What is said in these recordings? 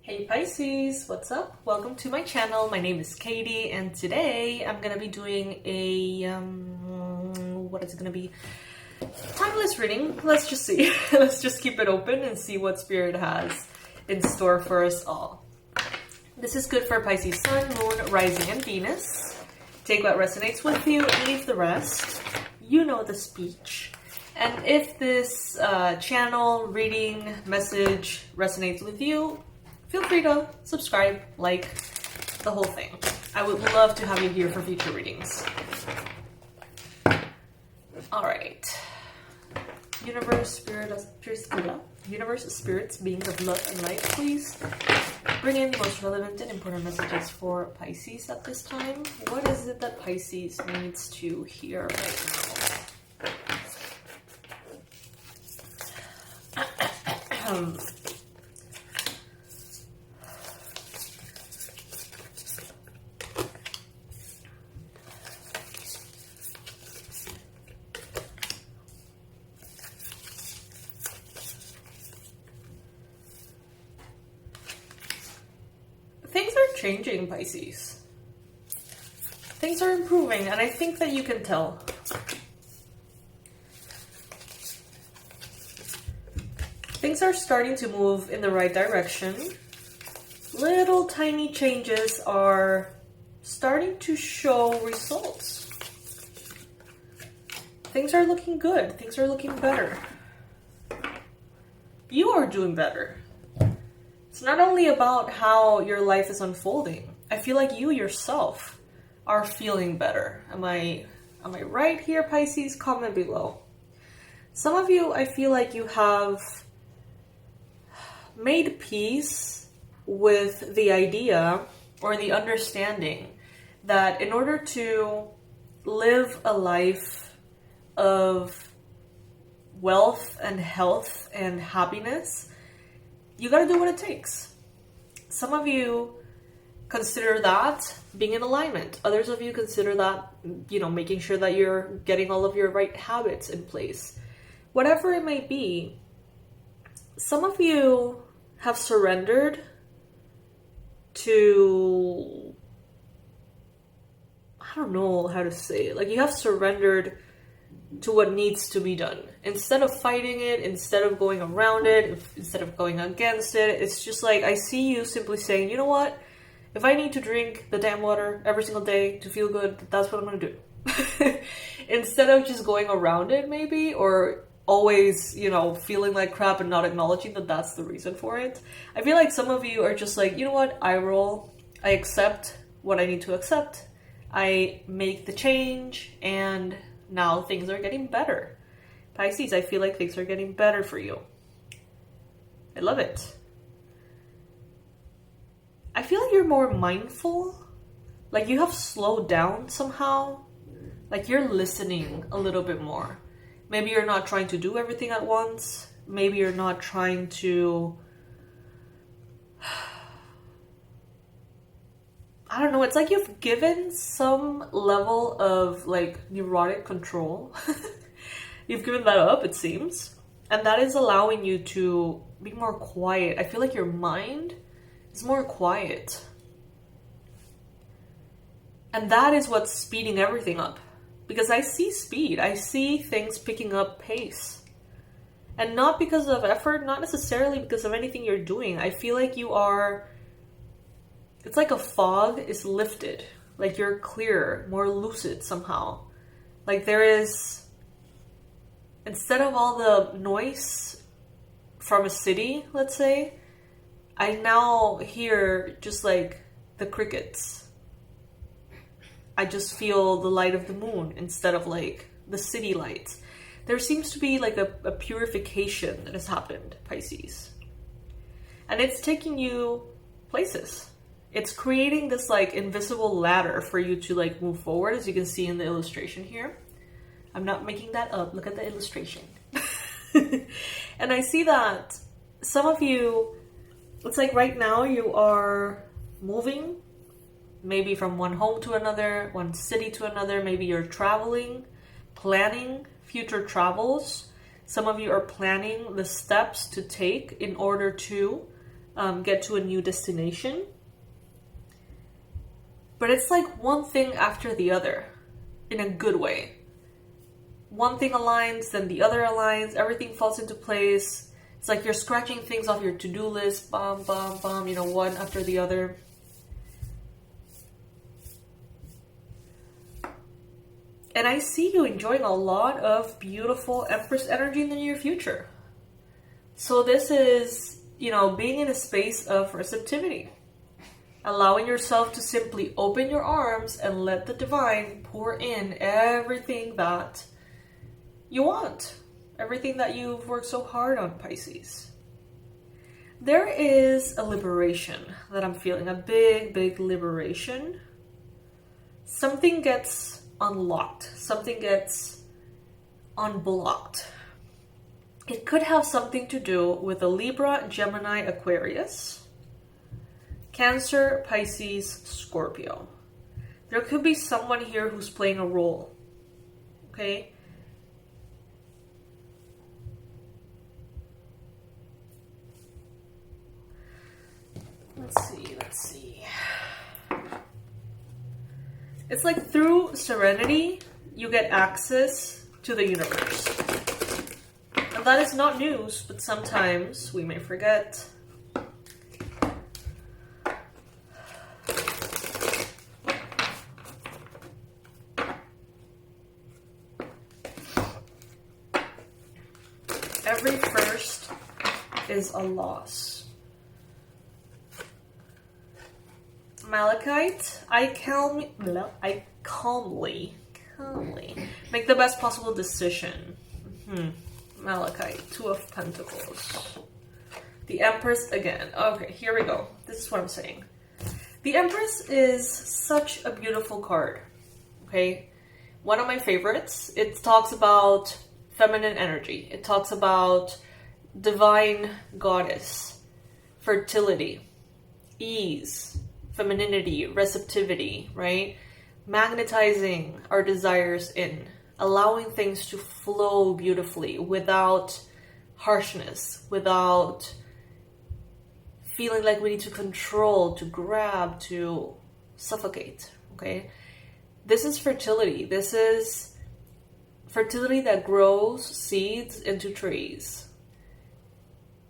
Hey Pisces, what's up? Welcome to my channel. My name is Katie and today I'm gonna be doing a what is it gonna be? Timeless reading. Let's just see. Let's just keep it open and see what Spirit has in store for us all. This is good for Pisces Sun, Moon, Rising, and Venus. Take what resonates with you and leave the rest. You know the speech. And if this channel, reading, message resonates with you, feel free to subscribe, like, the whole thing. I would love to have you here for future readings. Alright. Universe, spirits, beings of love and light, please bring in the most relevant and important messages for Pisces at this time. What is it that Pisces needs to hear right now? Things are changing, Pisces. Things are improving, and I think that you can tell. Things are starting to move in the right direction. Little tiny changes are starting to show results. Things are looking good. Things are looking better. You are doing better. It's not only about how your life is unfolding. I feel like you yourself are feeling better. Am I right here, Pisces? Comment below. Some of you, I feel like you have made peace with the idea or the understanding that in order to live a life of wealth and health and happiness, you gotta do what it takes. Some of you consider that being in alignment. Others of you consider that, making sure that you're getting all of your right habits in place. Whatever it may be, some of you have surrendered to, I don't know how to say it. Like, you have surrendered to what needs to be done. Instead of fighting it, instead of going around it, instead of going against it, it's just like, I see you simply saying, you know what? If I need to drink the damn water every single day to feel good, that's what I'm gonna do. Instead of just going around it, maybe, or always, feeling like crap and not acknowledging that that's the reason for it. I feel like some of you are just like, you know what? I roll. I accept what I need to accept. I make the change, and now things are getting better. Pisces, I feel like things are getting better for you. I love it. I feel like you're more mindful. Like you have slowed down somehow. Like you're listening a little bit more. Maybe you're not trying to do everything at once. Maybe you're not trying to... I don't know, it's like you've given some level of like neurotic control. You've given that up, it seems. And that is allowing you to be more quiet. I feel like your mind is more quiet. And that is what's speeding everything up. Because I see speed. I see things picking up pace. And not because of effort, not necessarily because of anything you're doing. I feel like you are... It's like a fog is lifted. Like you're clearer, more lucid somehow. Like there is, instead of all the noise from a city, let's say, I now hear just like the crickets. I just feel the light of the moon instead of like the city lights. There seems to be like a purification that has happened, Pisces. And it's taking you places. It's creating this like invisible ladder for you to like move forward, as you can see in the illustration here. I'm not making that up. Look at the illustration. And I see that some of you, it's like right now you are moving, maybe from one home to another, one city to another. Maybe you're traveling, planning future travels. Some of you are planning the steps to take in order to get to a new destination. But it's like one thing after the other, in a good way. One thing aligns, then the other aligns, everything falls into place. It's like you're scratching things off your to-do list, bam, bam, bam, you know, one after the other. And I see you enjoying a lot of beautiful Empress energy in the near future. So this is, you know, being in a space of receptivity. Allowing yourself to simply open your arms and let the divine pour in everything that you want. Everything that you've worked so hard on, Pisces. There is a liberation that I'm feeling. A big, big liberation. Something gets unlocked. Something gets unblocked. It could have something to do with a Libra, Gemini, Aquarius, Cancer, Pisces, Scorpio. There could be someone here who's playing a role. Okay? Let's see. It's like through serenity, you get access to the universe. And that is not news, but sometimes we may forget. Every first is a loss. Malachite, I calmly make the best possible decision. Malachite, Two of Pentacles. The Empress again. Okay, here we go. This is what I'm saying. The Empress is such a beautiful card. Okay, one of my favorites. It talks about feminine energy. It talks about divine goddess, fertility, ease, femininity, receptivity, right? Magnetizing our desires in, allowing things to flow beautifully without harshness, without feeling like we need to control, to grab, to suffocate, okay? This is fertility. This is fertility that grows seeds into trees.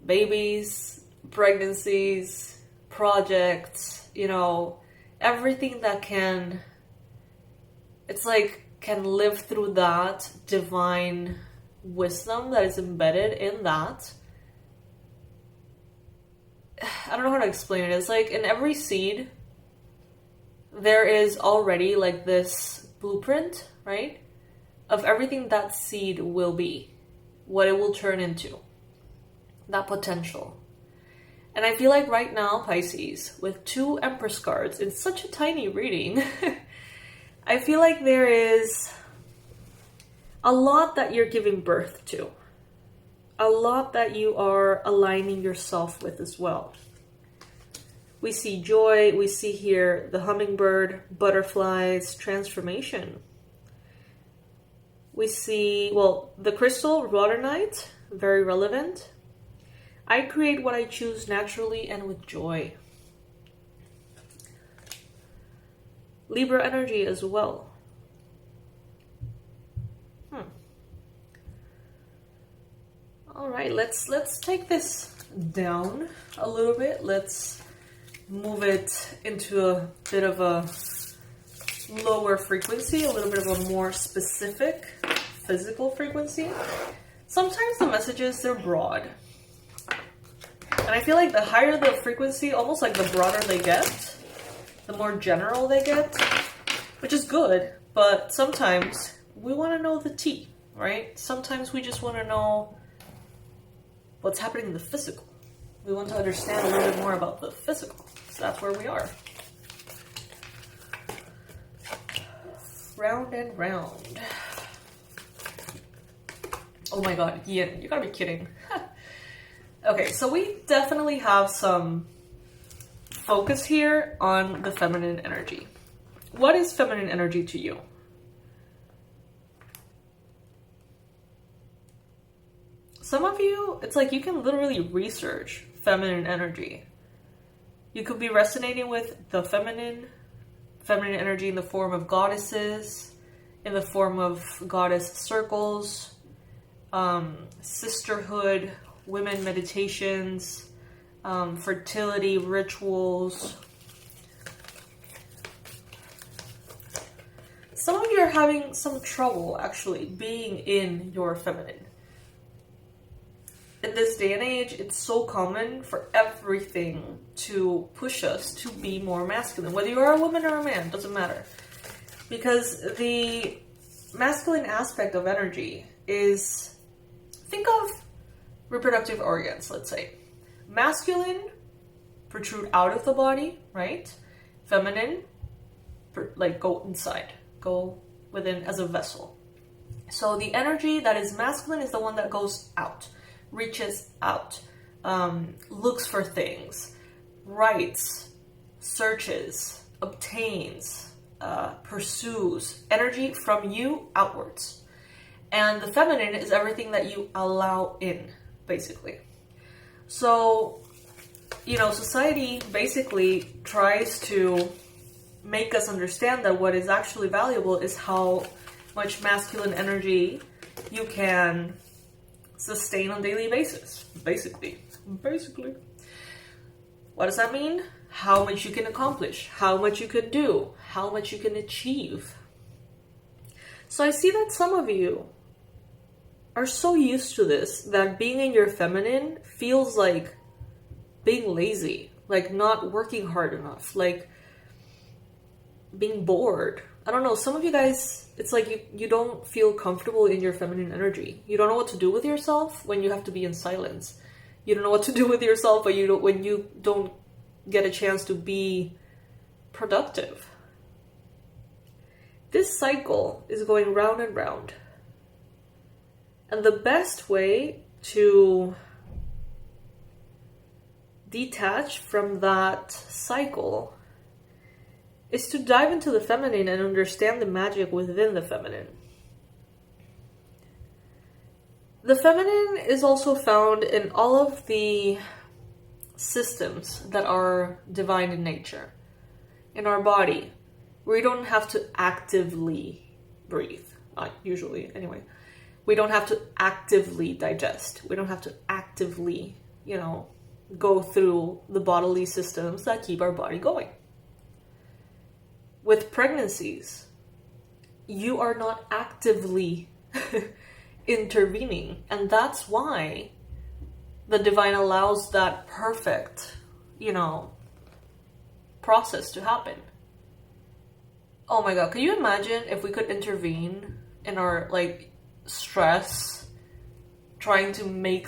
Babies, pregnancies, projects, you know, everything that can, it's like, can live through that divine wisdom that is embedded in that. I don't know how to explain it. It's like in every seed, there is already like this blueprint, right? Of everything that seed will be, what it will turn into, that potential. And I feel like right now, Pisces, with two Empress cards in such a tiny reading, I feel like there is a lot that you're giving birth to. A lot that you are aligning yourself with as well. We see joy, we see here the hummingbird, butterflies, transformation. We see, well, the crystal, rhodonite, very relevant. I create what I choose naturally and with joy. Libra energy as well. All right, let's take this down a little bit. Let's move it into a bit of a lower frequency, a little bit of a more specific physical frequency. Sometimes the messages, they're broad. And I feel like the higher the frequency, almost like the broader they get, the more general they get, which is good, but sometimes we want to know the tea, right? Sometimes we just want to know what's happening in the physical. We want to understand a little bit more about the physical. So that's where we are. Round and round. Oh my god, Ian, you gotta be kidding. Okay, so we definitely have some focus here on the feminine energy. What is feminine energy to you? Some of you, it's like you can literally research feminine energy. You could be resonating with the feminine energy in the form of goddesses, in the form of goddess circles, sisterhood, women meditations, fertility rituals. Some of you are having some trouble actually being in your feminine. In this day and age, it's so common for everything to push us to be more masculine. Whether you are a woman or a man, doesn't matter. Because the masculine aspect of energy is, think of reproductive organs, let's say. Masculine, protrude out of the body, right? Feminine, like go inside, go within as a vessel. So the energy that is masculine is the one that goes out, reaches out, looks for things, writes, searches, obtains, pursues energy from you outwards. And the feminine is everything that you allow in, basically. So, you know, society basically tries to make us understand that what is actually valuable is how much masculine energy you can sustain on a daily basis, basically. What does that mean? How much you can accomplish, how much you can do, how much you can achieve. So I see that some of you are so used to this that being in your feminine feels like being lazy, like not working hard enough, like being bored. I don't know, some of you guys, it's like you don't feel comfortable in your feminine energy. You don't know what to do with yourself when you have to be in silence. You don't know what to do with yourself when you don't get a chance to be productive. This cycle is going round and round. And the best way to detach from that cycle is to dive into the feminine and understand the magic within the feminine. The feminine is also found in all of the systems that are divine in nature. In our body, we don't have to actively breathe, not usually anyway. We don't have to actively digest. We don't have to actively, go through the bodily systems that keep our body going. With pregnancies, you are not actively intervening. And that's why the divine allows that perfect, process to happen. Oh my God, can you imagine if we could intervene in our, stress, trying to make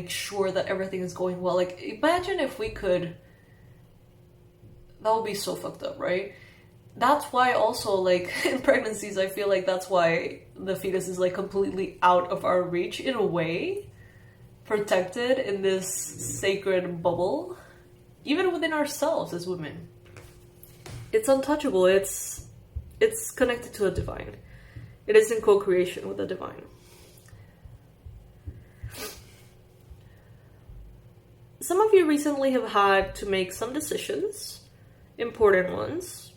sure that everything is going well? Imagine if we could. That would be so fucked up, right? That's why also, in pregnancies, I feel like that's why the fetus is, completely out of our reach, in a way, protected in this sacred bubble, even within ourselves as women. It's untouchable. It's connected to the divine. It is in co-creation with the divine. Some of you recently have had to make some decisions, important ones.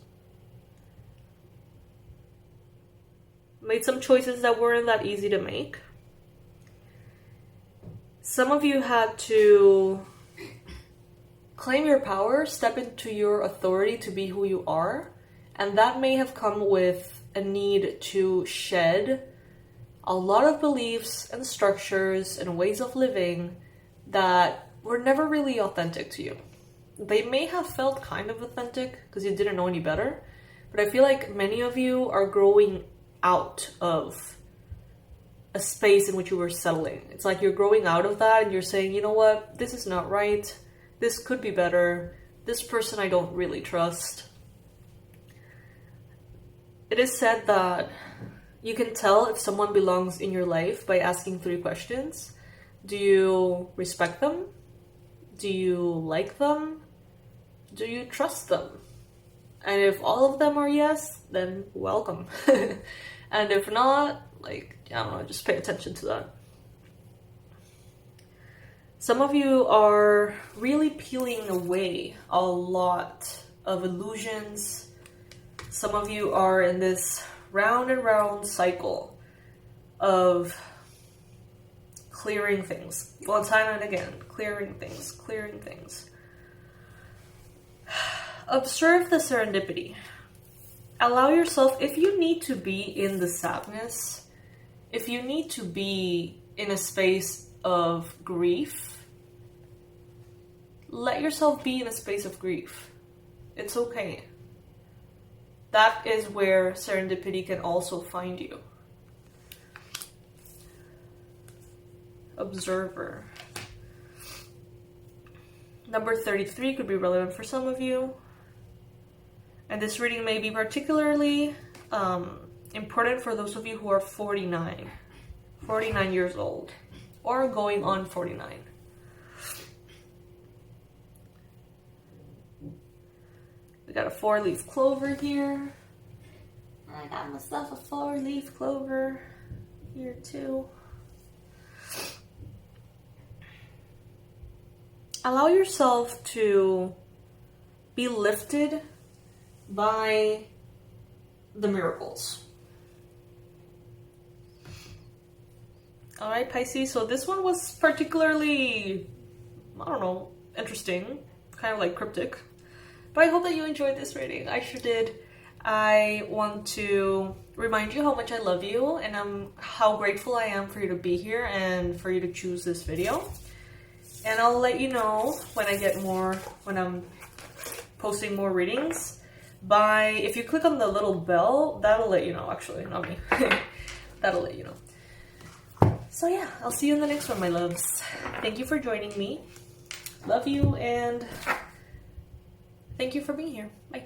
Made some choices that weren't that easy to make. Some of you had to claim your power, step into your authority to be who you are, and that may have come with a need to shed a lot of beliefs and structures and ways of living that were never really authentic to you. They may have felt kind of authentic because you didn't know any better, but I feel like many of you are growing out of a space in which you were settling. It's like you're growing out of that and you're saying, you know what, this is not right. This could be better. This person I don't really trust. It is said that you can tell if someone belongs in your life by asking 3 questions. Do you respect them? Do you like them? Do you trust them? And if all of them are yes, then welcome. And if not, just pay attention to that. Some of you are really peeling away a lot of illusions. Some of you are in this round and round cycle of clearing things. Well, time and again, clearing things, clearing things. Observe the serendipity. Allow yourself, if you need to be in the sadness, if you need to be in a space of grief, let yourself be in a space of grief. It's okay. That is where serendipity can also find you. Observer. Number 33 could be relevant for some of you. And this reading may be particularly important for those of you who are 49 years old, or going on 49. We got a 4-leaf clover here. I got myself a 4-leaf clover here too. Allow yourself to be lifted by the miracles. Alright, Pisces, so this one was particularly, I don't know, interesting, kind of like cryptic. But I hope that you enjoyed this reading. I sure did. I want to remind you how much I love you and how grateful I am for you to be here and for you to choose this video. And I'll let you know when I get more, when I'm posting more readings. If you click on the little bell, that'll let you know, actually, not me. That'll let you know. So yeah, I'll see you in the next one, my loves. Thank you for joining me. Love you, and thank you for being here. Bye.